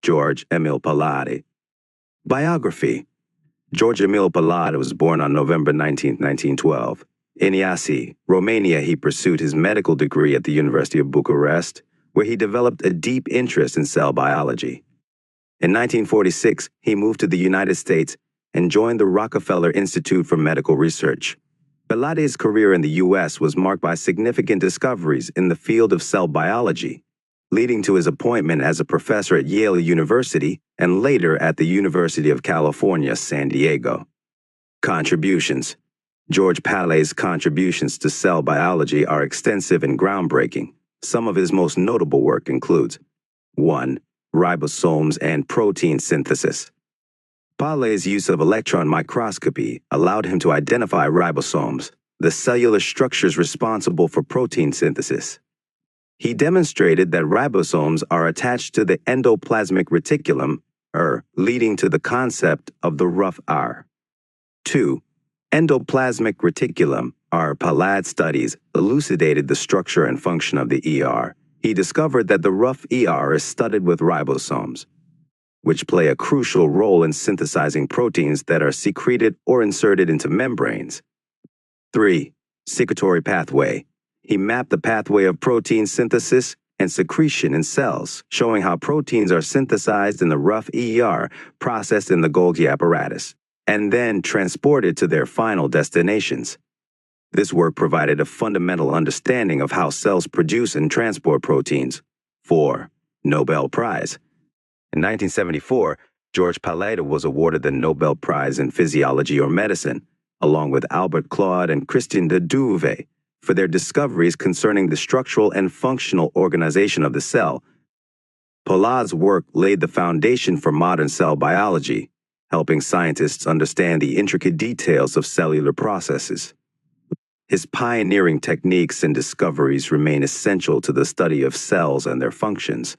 George Emil Palade. Biography. George Emil Palade was born on November 19, 1912. In Iasi, Romania, he pursued his medical degree at the University of Bucharest, where he developed a deep interest in cell biology. In 1946, he moved to the United States and joined the Rockefeller Institute for Medical Research. Palade's career in the U.S. was marked by significant discoveries in the field of cell biology, leading to his appointment as a professor at Yale University and later at the University of California, San Diego. Contributions. George Palade's contributions to cell biology are extensive and groundbreaking. Some of his most notable work includes 1. Ribosomes and protein synthesis. Palade's use of electron microscopy allowed him to identify ribosomes, the cellular structures responsible for protein synthesis. He demonstrated that ribosomes are attached to the endoplasmic reticulum, leading to the concept of the rough R. 2. Endoplasmic reticulum, Palade's studies elucidated the structure and function of the ER. He discovered that the rough ER is studded with ribosomes, which play a crucial role in synthesizing proteins that are secreted or inserted into membranes. 3. Secretory pathway. He mapped the pathway of protein synthesis and secretion in cells, showing how proteins are synthesized in the rough ER, processed in the Golgi apparatus, and then transported to their final destinations. This work provided a fundamental understanding of how cells produce and transport proteins. 4. Nobel Prize. In 1974, George Palade was awarded the Nobel Prize in Physiology or Medicine, along with Albert Claude and Christian de Duve, for their discoveries concerning the structural and functional organization of the cell. Palade's work laid the foundation for modern cell biology, helping scientists understand the intricate details of cellular processes. His pioneering techniques and discoveries remain essential to the study of cells and their functions.